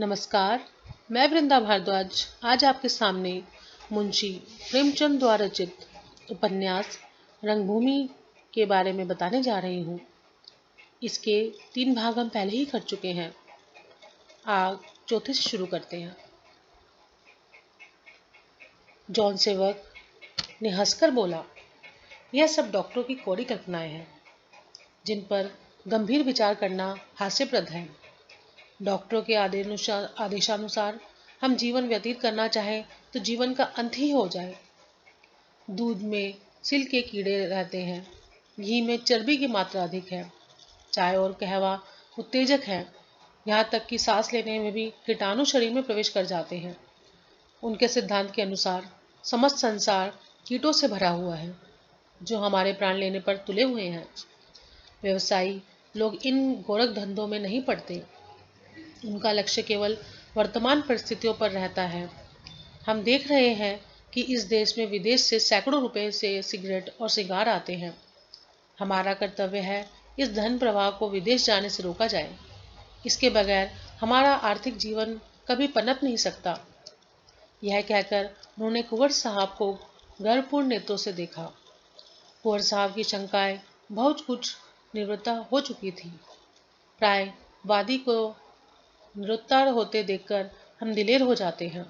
नमस्कार। मैं वृंदा भारद्वाज आज आपके सामने मुंशी प्रेमचंद द्वारा रचित उपन्यास रंगभूमि के बारे में बताने जा रही हूँ। इसके 3 भाग हम पहले ही कर चुके हैं। आज चौथे से शुरू करते हैं। जॉन सेवक ने हंसकर बोला, यह सब डॉक्टरों की कोरी कल्पनाएं हैं जिन पर गंभीर विचार करना हास्यप्रद है। डॉक्टरों के आदेशानुसार हम जीवन व्यतीत करना चाहें तो जीवन का अंत ही हो जाए। दूध में सिल के कीड़े रहते हैं, घी में चर्बी की मात्रा अधिक है, चाय और कहवा उत्तेजक है, यहाँ तक कि सांस लेने में भी कीटाणु शरीर में प्रवेश कर जाते हैं। उनके सिद्धांत के अनुसार समस्त संसार कीटों से भरा हुआ है जो हमारे प्राण लेने पर तुले हुए हैं। व्यवसायी लोग इन गोरख धंधों में नहीं पड़ते। उनका लक्ष्य केवल वर्तमान परिस्थितियों पर रहता है। हम देख रहे हैं कि इस देश में विदेश से सैकड़ों रुपए से सिगरेट और सिगार आते हैं। हमारा कर्तव्य है इस धन प्रवाह को विदेश जाने से रोका जाए। इसके बगैर हमारा आर्थिक जीवन कभी पनप नहीं सकता। यह कहकर उन्होंने कुंवर साहब को गर्वपूर्ण नेत्रों से देखा। कुंवर साहब की शंकाएं बहुत कुछ निवृत्त हो चुकी थी। प्राय वादी को निरुत्तर होते देखकर हम दिलेर हो जाते हैं।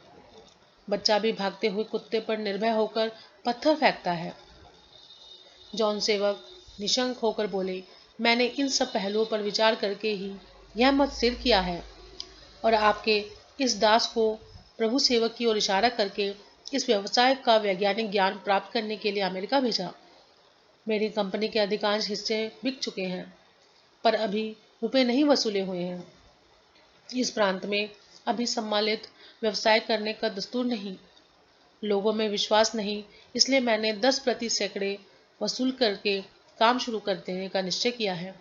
बच्चा भी भागते हुए कुत्ते पर निर्भय होकर पत्थर फेंकता है। जॉन सेवक निशंक होकर बोले, मैंने इन सब पहलुओं पर विचार करके ही यह मत स्थिर किया है और आपके इस दास को प्रभु सेवक की ओर इशारा करके इस व्यवसाय का वैज्ञानिक ज्ञान प्राप्त करने के लिए अमेरिका भेजा। मेरी कंपनी के अधिकांश हिस्से बिक चुके हैं, पर अभी रुपए नहीं वसूले हुए हैं। इस प्रांत में अभी सम्मिलित व्यवसाय करने का दस्तूर नहीं, लोगों में विश्वास नहीं, इसलिए मैंने 10 प्रति सैकड़े वसूल करके काम शुरू कर देने का निश्चय किया है।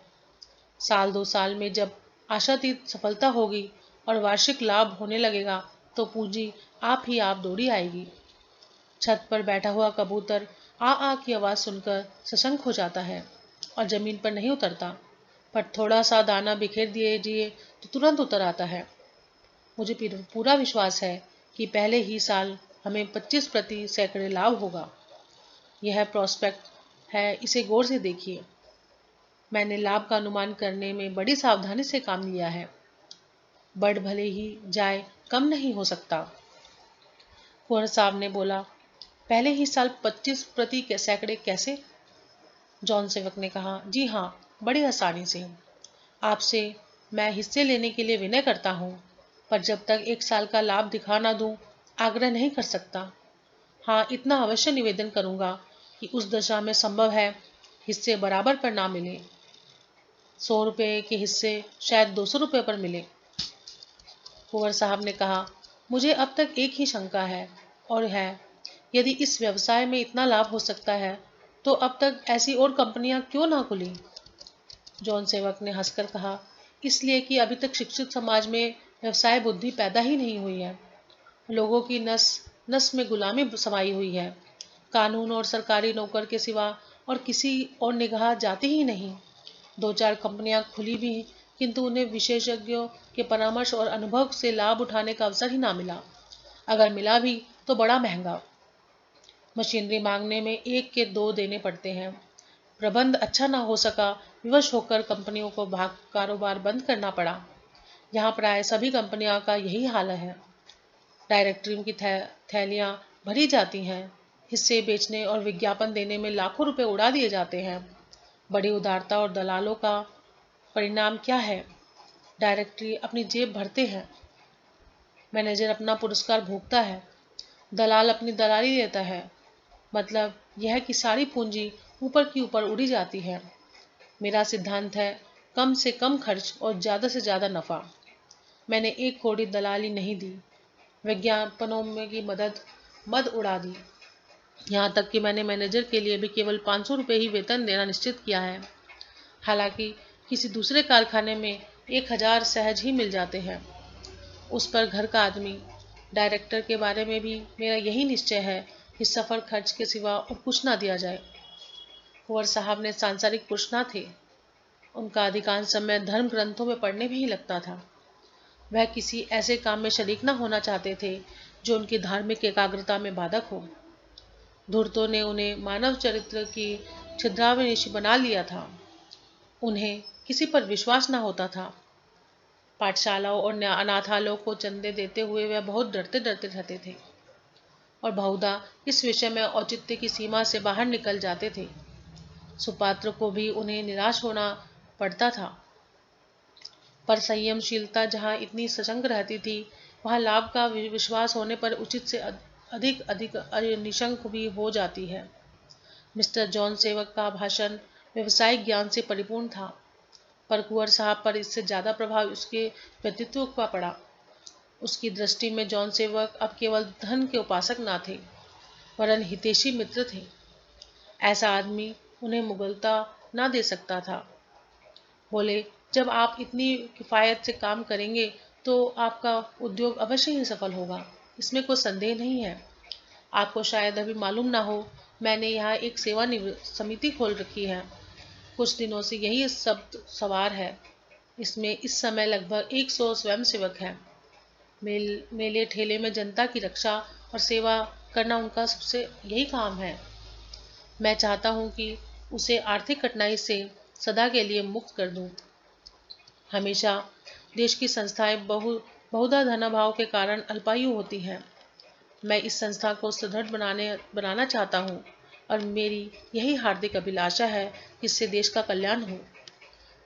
1-2 साल में जब आशातीत सफलता होगी और वार्षिक लाभ होने लगेगा तो पूंजी आप ही आप दौड़ी आएगी। छत पर बैठा हुआ कबूतर आ की आवाज सुनकर सशंक हो जाता है और जमीन पर नहीं उतरता, पर थोड़ा सा दाना बिखेर दीजिए तो तुरंत उतर आता है। मुझे पूरा विश्वास है कि पहले ही साल हमें 25 प्रति सैकड़े लाभ होगा। यह प्रोस्पेक्ट है, इसे गौर से देखिए। मैंने लाभ का अनुमान करने में बड़ी सावधानी से काम लिया है। बढ़ भले ही जाए, कम नहीं हो सकता। कुंवर साहब ने बोला, पहले ही साल 25 प्रति सैकड़े कैसे? जॉन सेवक ने कहा, जी हाँ, बड़ी आसानी से। आपसे मैं हिस्से लेने के लिए विनय करता हूँ, पर जब तक 1 साल का लाभ दिखा ना दूं, आग्रह नहीं कर सकता। हाँ, इतना अवश्य निवेदन करूँगा कि उस दशा में संभव है हिस्से बराबर पर ना मिले। 100 रुपये के हिस्से शायद 200 रुपये पर मिले। कुंवर साहब ने कहा, मुझे अब तक एक ही शंका है और है, यदि इस व्यवसाय में इतना लाभ हो सकता है तो अब तक ऐसी और कंपनियां क्यों ना खुली? जॉन सेवक ने हंसकर कहा, इसलिए कि अभी तक शिक्षित समाज में व्यवसाय बुद्धि पैदा ही नहीं हुई है। लोगों की नस नस में गुलामी समाई हुई है। कानून और सरकारी नौकर के सिवा और किसी और निगाह जाती ही नहीं। 2-4 कंपनियां खुली भी, किंतु उन्हें विशेषज्ञों के परामर्श और अनुभव से लाभ उठाने का अवसर ही ना मिला। अगर मिला भी तो बड़ा महंगा। मशीनरी मांगने में 1 के 2 देने पड़ते हैं। प्रबंध अच्छा ना हो सका, विवश होकर कंपनियों को कारोबार बंद करना पड़ा। यहाँ प्राय सभी कंपनियों का यही हाल है। डायरेक्टरी की थैलियाँ भरी जाती हैं। हिस्से बेचने और विज्ञापन देने में लाखों रुपए उड़ा दिए जाते हैं। बड़ी उदारता और दलालों का परिणाम क्या है? डायरेक्टरी अपनी जेब भरते हैं, मैनेजर अपना पुरस्कार भोगता है, दलाल अपनी दलाली देता है। मतलब यह कि सारी पूंजी ऊपर की ऊपर उड़ी जाती है। मेरा सिद्धांत है, कम से कम खर्च और ज़्यादा से ज़्यादा नफ़ा। मैंने 1 कौड़ी दलाली नहीं दी, विज्ञापनों में की मद उड़ा दी। यहाँ तक कि मैंने मैनेजर के लिए भी केवल 500 रुपये ही वेतन देना निश्चित किया है। हालांकि किसी दूसरे कारखाने में 1000 सहज ही मिल जाते हैं। उस पर घर का आदमी। डायरेक्टर के बारे में भी मेरा यही निश्चय है कि सफ़र खर्च के सिवा और कुछ ना दिया जाए। कुंवर साहब ने सांसारिक पुरुष न थे। उनका अधिकांश समय धर्म ग्रंथों में पढ़ने में ही लगता था। वह किसी ऐसे काम में शरीक न होना चाहते थे जो उनकी धार्मिक एकाग्रता में बाधक हो। धूर्तों ने उन्हें मानव चरित्र की छिद्रावनीशी बना लिया था। उन्हें किसी पर विश्वास न होता था। पाठशालाओं और अनाथालयों को चंदे देते हुए वह बहुत डरते डरते रहते थे और बहुधा इस विषय में औचित्य की सीमा से बाहर निकल जाते थे। सुपात्र को भी उन्हें निराश होना पड़ता था, पर संयमशीलता जहाँ इतनी सशंक रहती थी, वहाँ लाभ का विश्वास होने पर उचित से अधिक अधिक निशंक भी हो जाती है। मिस्टर जॉन सेवक का भाषण व्यवसायिक ज्ञान से परिपूर्ण था, पर कुंवर साहब पर इससे ज्यादा प्रभाव उसके व्यक्तित्व का पड़ा। उसकी दृष्टि में जॉन सेवक अब केवल धन के उपासक न थे, वरन हितैषी मित्र थे। ऐसा आदमी उन्हें मुगलता न दे सकता था। बोले, जब आप इतनी किफायत से काम करेंगे तो आपका उद्योग अवश्य ही सफल होगा, इसमें कोई संदेह नहीं है। आपको शायद अभी मालूम ना हो, मैंने यहाँ एक सेवा समिति खोल रखी है। कुछ दिनों से यही सब सवार है। इसमें इस समय लगभग 100 स्वयंसेवक हैं। मेले ठेले में जनता की रक्षा और सेवा करना उनका सबसे यही काम है। मैं चाहता हूँ कि उसे आर्थिक कठिनाई से सदा के लिए मुक्त कर दूं। हमेशा देश की संस्थाएं बहुधा धनाभाव के कारण अल्पायु होती हैं। मैं इस संस्था को सुदृढ़ बनाना चाहता हूँ और मेरी यही हार्दिक अभिलाषा है कि इससे देश का कल्याण हो।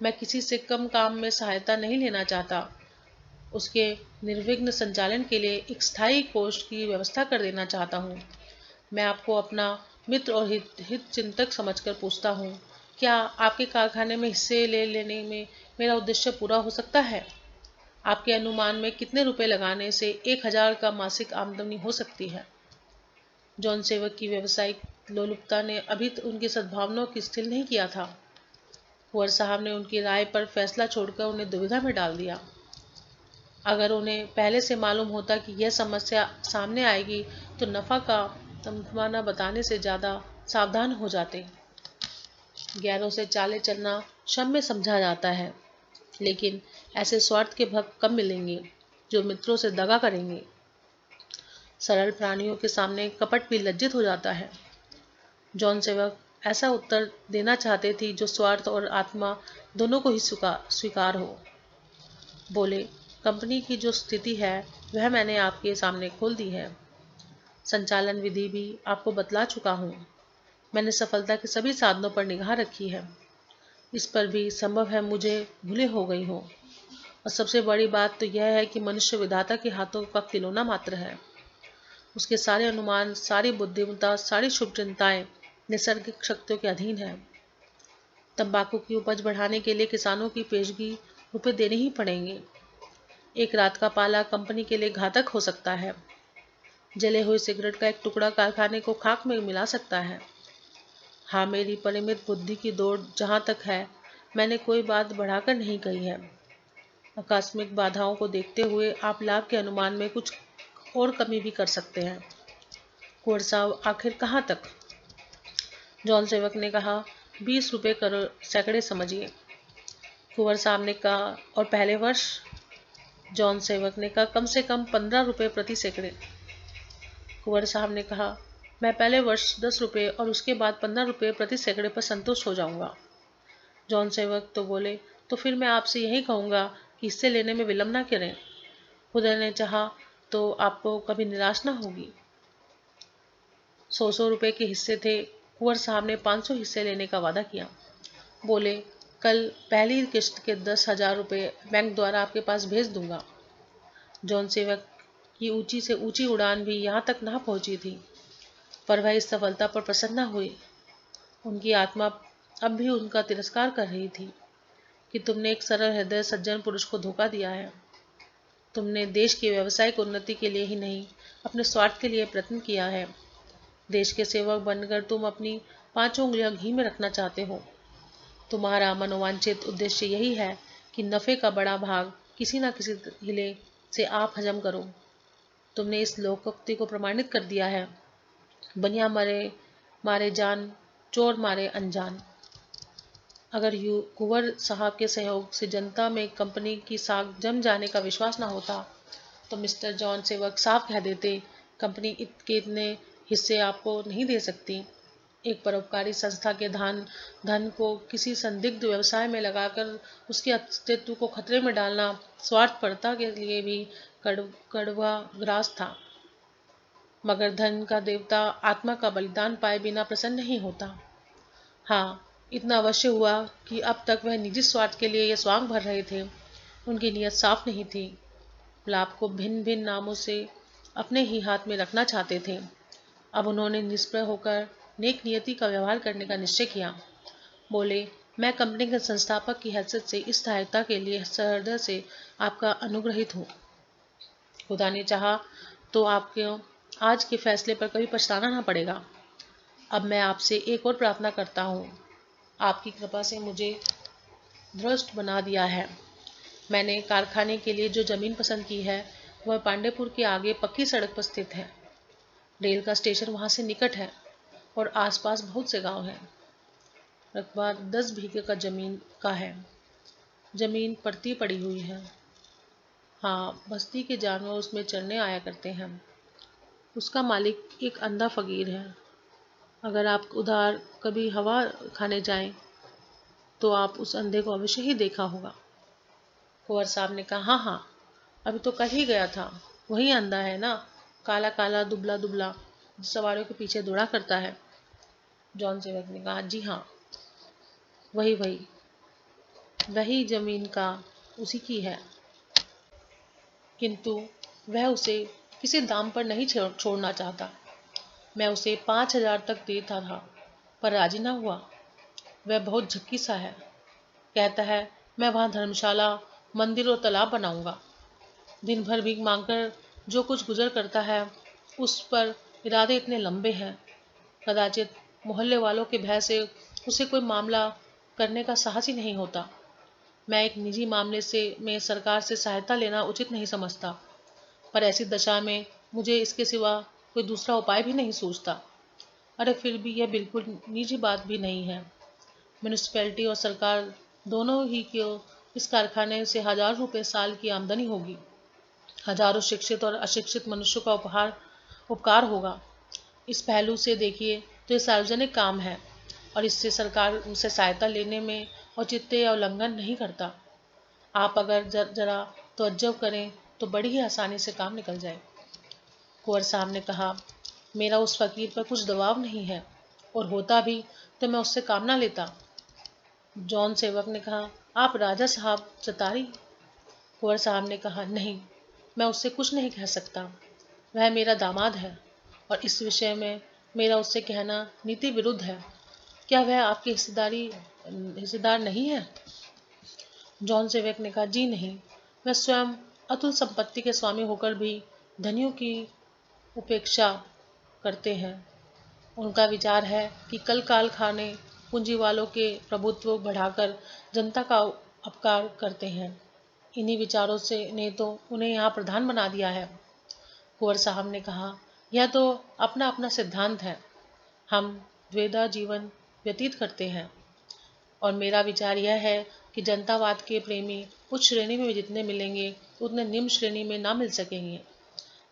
मैं किसी से कम काम में सहायता नहीं लेना चाहता। उसके निर्विघ्न संचालन के लिए एक स्थायी कोष की व्यवस्था कर देना चाहता हूँ। मैं आपको अपना मित्र और हित चिंतक समझकर पूछता हूँ, क्या आपके कारखाने में हिस्से ले लेने में मेरा उद्देश्य पूरा हो सकता है? आपके अनुमान में कितने रुपए लगाने से 1000 का मासिक आमदनी हो सकती है? जॉन सेवक की व्यवसायिक लोलुपता ने अभी उनकी सद्भावनाओं की स्थिर नहीं किया था। कुंवर साहब ने उनकी राय पर फैसला छोड़कर उन्हें दुविधा में डाल दिया। अगर उन्हें पहले से मालूम होता कि यह समस्या सामने आएगी तो नफा का तमना बताने से ज्यादा सावधान हो जाते। गैरों से चाले चलना श्रम में समझा जाता है, लेकिन ऐसे स्वार्थ के भक्त कम मिलेंगे जो मित्रों से दगा करेंगे। सरल प्राणियों के सामने कपट भी लज्जित हो जाता है। जॉन सेवक ऐसा उत्तर देना चाहते थे जो स्वार्थ और आत्मा दोनों को ही स्वीकार हो। बोले, कंपनी की जो स्थिति है वह मैंने आपके सामने खोल दी है। संचालन विधि भी आपको बतला चुका हूँ। मैंने सफलता के सभी साधनों पर निगाह रखी है। इस पर भी संभव है मुझे भूले हो गई हो। और सबसे बड़ी बात तो यह है कि मनुष्य विधाता के हाथों का खिलौना मात्र है। उसके सारे अनुमान, सारी बुद्धिमत्ता, सारी शुभ चिंताएं नैसर्गिक शक्तियों के अधीन है। तंबाकू की उपज बढ़ाने के लिए किसानों की पेशगी रुपए देने ही पड़ेंगे। एक रात का पाला कंपनी के लिए घातक हो सकता है। जले हुए सिगरेट का एक टुकड़ा कारखाने को खाक में मिला सकता है। हाँ, मेरी परिमित बुद्धि की दौड़ जहाँ तक है, मैंने कोई बात बढ़ाकर नहीं कही है। आकस्मिक बाधाओं को देखते हुए आप लाभ के अनुमान में कुछ और कमी भी कर सकते हैं। कुंवर साहब, आखिर कहाँ तक? जॉन सेवक ने कहा, 20 रुपये करोड़ सैकड़े समझिए। कुंवर साहब ने कहा, और पहले वर्ष? जॉन सेवक ने कहा, कम से कम 15 रुपये प्रति सैकड़े। कुंवर साहब ने कहा, मैं पहले वर्ष 10 रुपये और उसके बाद 15 रुपये प्रति सैकड़े पर संतुष्ट हो जाऊंगा। जॉन सेवक तो बोले, तो फिर मैं आपसे यही कहूँगा कि हिस्से लेने में विलंब न करें। खुदा ने चाहा तो आपको कभी निराश न होगी। 100 रुपये के हिस्से थे। कुंवर साहब ने 500 हिस्से लेने का वादा किया। बोले, कल पहली किश्त के 10,000 रुपये बैंक द्वारा आपके पास भेज दूंगा। जॉन सेवक की ऊंची से ऊंची उड़ान भी यहाँ तक ना पहुंची थी, पर वह इस सफलता पर प्रसन्न हुई। उनकी आत्मा अब भी उनका तिरस्कार कर रही थी कि तुमने एक सरल हृदय सज्जन पुरुष को धोखा दिया है। तुमने देश की व्यावसायिक उन्नति के लिए ही नहीं, अपने स्वार्थ के लिए प्रयत्न किया है। देश के सेवक बनकर तुम अपनी 5 उंगलियां घी में रखना चाहते हो। तुम्हारा मनोवांछित उद्देश्य यही है कि नफे का बड़ा भाग किसी न किसी हीले से आप हजम करो। तुमने इस लोकोक्ति को प्रमाणित कर दिया है, बनिया मरे मारे जान, चोर मारे अनजान। अगर कुंवर साहब के सहयोग से जनता में कंपनी की साख जम जाने का विश्वास न होता तो मिस्टर जॉन सेवक साफ कह देते, कंपनी के इतने हिस्से आपको नहीं दे सकती। एक परोपकारी संस्था के धन को किसी संदिग्ध व्यवसाय में लगाकर उसके अस्तित्व को खतरे में डालना स्वार्थपरता के लिए भी कड़वा ग्रास था। मगर धन का देवता आत्मा का बलिदान पाए बिना प्रसन्न नहीं होता। हाँ, इतना अवश्य हुआ कि अब तक वह निजी स्वार्थ के लिए यह स्वांग भर रहे थे। उनकी नीयत साफ नहीं थी। लाभ को भिन्न भिन्न नामों से अपने ही हाथ में रखना चाहते थे। अब उन्होंने निष्प्रय होकर नेक नियति का व्यवहार करने का निश्चय किया। बोले, मैं कंपनी के संस्थापक की हैसियत से इस सहायता के लिए सहृदय से आपका अनुग्रहित हूँ। खुदा ने चाहा तो आपके आज के फैसले पर कभी पछताना ना पड़ेगा। अब मैं आपसे एक और प्रार्थना करता हूँ। आपकी कृपा से मुझे भ्रष्ट बना दिया है। मैंने कारखाने के लिए जो जमीन पसंद की है वह पांडेपुर के आगे पक्की सड़क पर स्थित है। रेल का स्टेशन वहां से निकट है और आसपास बहुत से गांव हैं। रकबा 10 बीघे का जमीन का है। जमीन पड़ती पड़ी हुई है। हाँ, बस्ती के जानवर उसमें चरने आया करते हैं। उसका मालिक एक अंधा फकीर है। अगर आप उधार कभी हवा खाने जाएं तो आप उस अंधे को अवश्य ही देखा होगा। कुंवर साहब ने कहा, हाँ हाँ, अभी तो कल ही गया था। वही अंधा है ना, काला काला दुबला दुबला, सवारियों के पीछे दौड़ा करता है। जॉन सेवक ने कहा, जी हाँ, वही जमीन का उसी की है, किंतु वह उसे किसी दाम पर नहीं छोड़ना चाहता। मैं उसे 5,000 तक देता था पर राजी ना हुआ। वह बहुत झक्की सा है। कहता है, मैं वहां धर्मशाला, मंदिर और तालाब बनाऊंगा। दिन भर भीख मांगकर जो कुछ गुजर करता है उस पर इरादे इतने लंबे हैं, कदाचित मोहल्ले वालों के भय से उसे कोई मामला करने का साहस ही नहीं होता। मैं एक निजी मामले में सरकार से सहायता लेना उचित नहीं समझता, पर ऐसी दशा में मुझे इसके सिवा कोई दूसरा उपाय भी नहीं सूझता। अरे फिर भी यह बिल्कुल निजी बात भी नहीं है। म्यूनिसिपैलिटी और सरकार दोनों ही को इस कारखाने से 1,000 रुपये साल की आमदनी होगी। हजारों शिक्षित और अशिक्षित मनुष्यों का उपकार होगा। इस पहलू से देखिए तो ये सार्वजनिक काम है और इससे सरकार उनसे सहायता लेने में औचित्य या उल्लंघन नहीं करता। आप अगर जरा तवज्जो करें तो बड़ी ही आसानी से काम निकल जाए। कुंवर साहब ने कहा, मेरा उस फकीर पर कुछ दबाव नहीं है, और होता भी तो मैं उससे काम ना लेता। जॉन सेवक ने कहा, आप राजा साहब चतारी? कुंवर साहब ने कहा, नहीं, मैं उससे कुछ नहीं कह सकता। वह मेरा दामाद है और इस विषय में मेरा उससे कहना नीति विरुद्ध है। क्या वह आपके हिस्सेदार नहीं है? जॉन सेवक ने कहा, जी नहीं, वह स्वयं अतुल संपत्ति के स्वामी होकर भी धनियों की उपेक्षा करते हैं। उनका विचार है कि कल कारखाने पूंजी वालों के प्रभुत्व बढ़ाकर जनता का अपकार करते हैं। इन्हीं विचारों से ने तो उन्हें यहाँ प्रधान बना दिया है। कुंवर साहब ने कहा, यह तो अपना अपना सिद्धांत है। हम द्विधा जीवन व्यतीत करते हैं और मेरा विचार यह है कि जनतावाद के प्रेमी उच्च श्रेणी में जितने मिलेंगे उतने निम्न श्रेणी में ना मिल सकेंगे।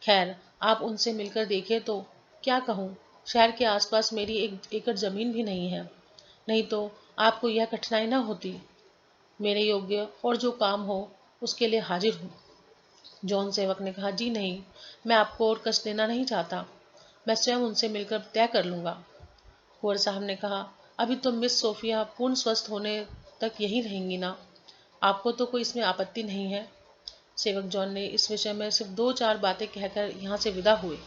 खैर, आप उनसे मिलकर देखें तो क्या कहूँ, शहर के आसपास मेरी 1 एकड़ जमीन भी नहीं है, नहीं तो आपको यह कठिनाई ना होती। मेरे योग्य और जो काम हो उसके लिए हाजिर हूँ। जॉन सेवक ने कहा, जी नहीं, मैं आपको और कष्ट देना नहीं चाहता। मैं स्वयं उनसे मिलकर तय कर लूँगा। कुंवर साहब ने कहा, अभी तो मिस सोफिया पूर्ण स्वस्थ होने तक यहीं रहेंगी ना? आपको तो कोई इसमें आपत्ति नहीं है? सेवक जॉन ने इस विषय में सिर्फ 2-4 बातें कहकर यहाँ से विदा हुए।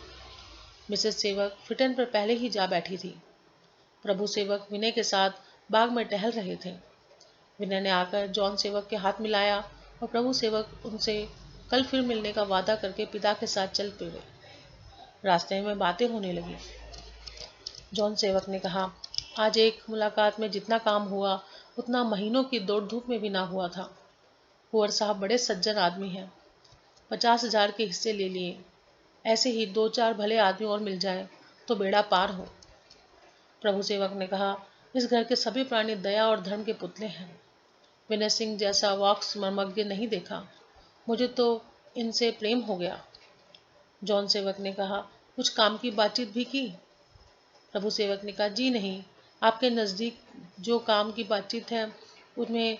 मिसेस सेवक फिटन पर पहले ही जा बैठी थी। प्रभु सेवक विनय के साथ बाग में टहल रहे थे। विनय ने आकर जॉन सेवक के हाथ मिलाया और प्रभु सेवक उनसे कल फिर मिलने का वादा करके पिता के साथ चल पड़े। रास्ते में बातें होने लगी। जॉन सेवक ने कहा, आज एक मुलाकात में जितना काम हुआ उतना महीनों की दौड़ धूप में भी ना हुआ था। कुंवर साहब बड़े सज्जन आदमी हैं। 50,000 के हिस्से ले लिए। ऐसे ही 2-4 भले आदमी और मिल जाए तो बेड़ा पार हो। प्रभु सेवक ने कहा, इस घर के सभी प्राणी दया और धर्म के पुतले हैं। विनय सिंह जैसा वॉक्स मर्मज्ञ नहीं देखा। मुझे तो इनसे प्रेम हो गया। जॉन सेवक ने कहा, कुछ काम की बातचीत भी की? प्रभु सेवक ने कहा, जी नहीं, आपके नज़दीक जो काम की बातचीत है उनमें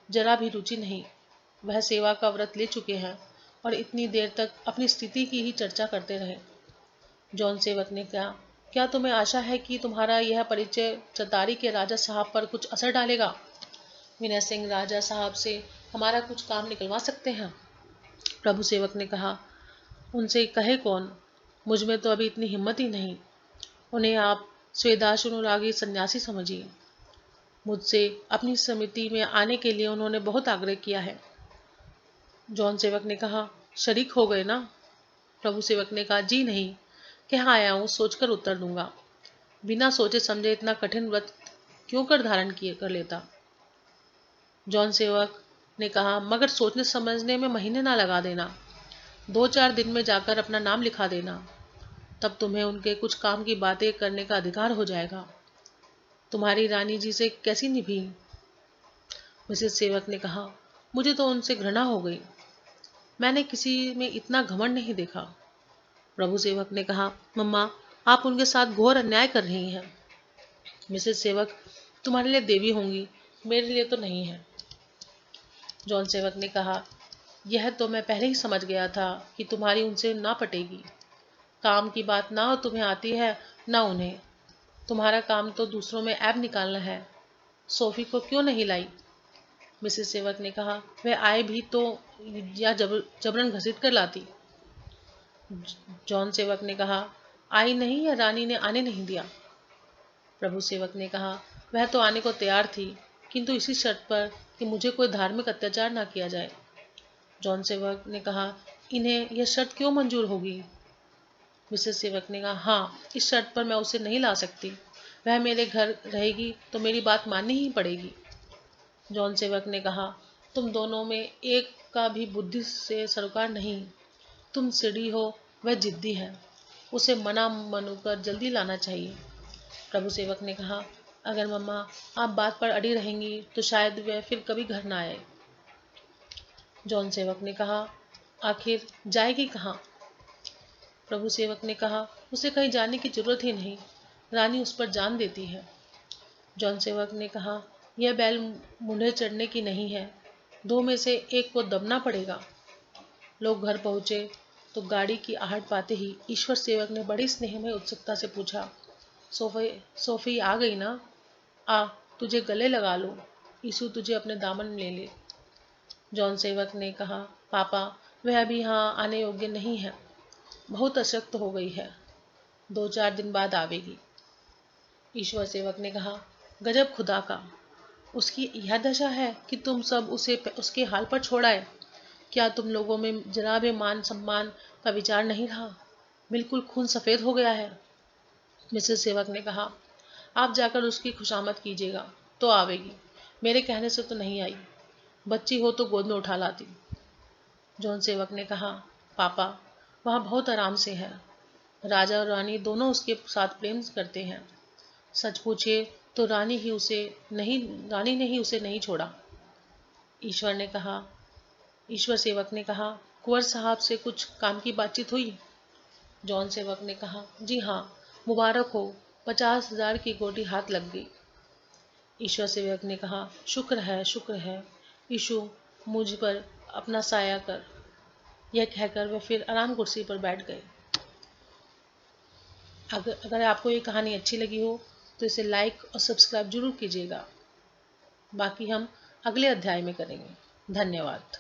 जरा भी रुचि नहीं। वह सेवा का व्रत ले चुके हैं और इतनी देर तक अपनी स्थिति की ही चर्चा करते रहे। जॉन सेवक ने कहा, क्या तुम्हें आशा है कि तुम्हारा यह परिचय चतारी के राजा साहब पर कुछ असर डालेगा? विनय सिंह राजा साहब से हमारा कुछ काम निकलवा सकते हैं। प्रभु सेवक ने कहा, उनसे कहे कौन, मुझ में तो अभी इतनी हिम्मत ही नहीं। उन्हें आप स्वेदाशानुरागी सन्यासी समझिए। मुझसे अपनी समिति में आने के लिए उन्होंने बहुत आग्रह किया है। जॉन सेवक ने कहा, शरीक हो गए ना? प्रभु सेवक ने कहा, जी नहीं, कहाँ आया हूँ सोचकर उत्तर दूंगा। बिना सोचे समझे इतना कठिन व्रत क्यों कर लेता? जॉन सेवक ने कहा, मगर सोचने समझने में महीने ना लगा देना। 2-4 दिन में जाकर अपना नाम लिखा देना, तब तुम्हें उनके कुछ काम की बातें करने का अधिकार हो जाएगा। तुम्हारी रानी जी से कैसी निभी? मिसेस सेवक ने कहा, मुझे तो उनसे घृणा हो गई। मैंने किसी में इतना घमंड नहीं देखा। प्रभु सेवक ने कहा, मम्मा, आप उनके साथ घोर अन्याय कर रही हैं। मिसेस सेवक तुम्हारे लिए देवी होंगी, मेरे लिए तो नहीं है। जॉन सेवक ने कहा, यह तो मैं पहले ही समझ गया था कि तुम्हारी उनसे ना पटेगी। काम की बात ना तुम्हें आती है ना उन्हें। तुम्हारा काम तो दूसरों में ऐब निकालना है। सोफी को क्यों नहीं लाई? मिसेस सेवक ने कहा, वह आए भी तो या जबरन घसीट कर लाती। जॉन सेवक ने कहा, आई नहीं या रानी ने आने नहीं दिया? प्रभु सेवक ने कहा, वह तो आने को तैयार थी, किंतु इसी शर्त पर कि मुझे कोई धार्मिक अत्याचार ना किया जाए। जॉन सेवक ने कहा, इन्हें यह शर्त क्यों मंजूर होगी? मिसेस सेवक ने कहा, हाँ, इस शर्त पर मैं उसे नहीं ला सकती। वह मेरे घर रहेगी तो मेरी बात माननी ही पड़ेगी। जॉन सेवक ने कहा, तुम दोनों में एक का भी बुद्धि से सरोकार नहीं। तुम सीढ़ी हो, वह जिद्दी है, उसे मना मनूकर जल्दी लाना चाहिए। प्रभु सेवक ने कहा, अगर मम्मा आप बात पर अड़ी रहेंगी तो शायद वह फिर कभी घर ना आए। जॉन सेवक ने कहा, आखिर जाएगी कहाँ? प्रभु सेवक ने कहा, उसे कहीं जाने की जरूरत ही नहीं, रानी उस पर जान देती है। जॉन सेवक ने कहा, यह बैल मुंडे चढ़ने की नहीं है, 2 में से एक को दबना पड़ेगा। लोग घर पहुंचे तो गाड़ी की आहट पाते ही ईश्वर सेवक ने बड़ी स्नेहमय उत्सुकता से पूछा, सोफी आ गई ना? आ, तुझे गले लगा लो, यीशु तुझे अपने दामन में ले ले। जॉन सेवक ने कहा, पापा, वह अभी यहाँ आने योग्य नहीं है, बहुत अशक्त हो गई है, 2-4 दिन बाद आवेगी। ईश्वर सेवक ने कहा, गजब खुदा का, उसकी यह दशा है कि तुम सब उसे उसके हाल पर छोड़ाए। क्या तुम लोगों में जरा भी मान सम्मान का विचार नहीं रहा? बिल्कुल खून सफ़ेद हो गया है। मिसेस सेवक ने कहा, आप जाकर उसकी खुशामद कीजिएगा तो आवेगी, मेरे कहने से तो नहीं आई। बच्ची हो तो गोद में उठा लाती। जॉन सेवक ने कहा, पापा, वहाँ बहुत आराम से है। राजा और रानी दोनों उसके साथ प्रेम करते हैं। सच पूछिए तो रानी ने ही उसे नहीं छोड़ा। ईश्वर सेवक ने कहा, कुंवर साहब से कुछ काम की बातचीत हुई? जॉन सेवक ने कहा, जी हाँ, मुबारक हो, 50,000 की गोटी हाथ लग गई। ईश्वर सेवक ने कहा, शुक्र है, यीशु मुझ पर अपना साया कर। यह कहकर वे फिर आराम कुर्सी पर बैठ गए। अगर आपको ये कहानी अच्छी लगी हो तो इसे लाइक और सब्सक्राइब जरूर कीजिएगा। बाकी हम अगले अध्याय में करेंगे। धन्यवाद।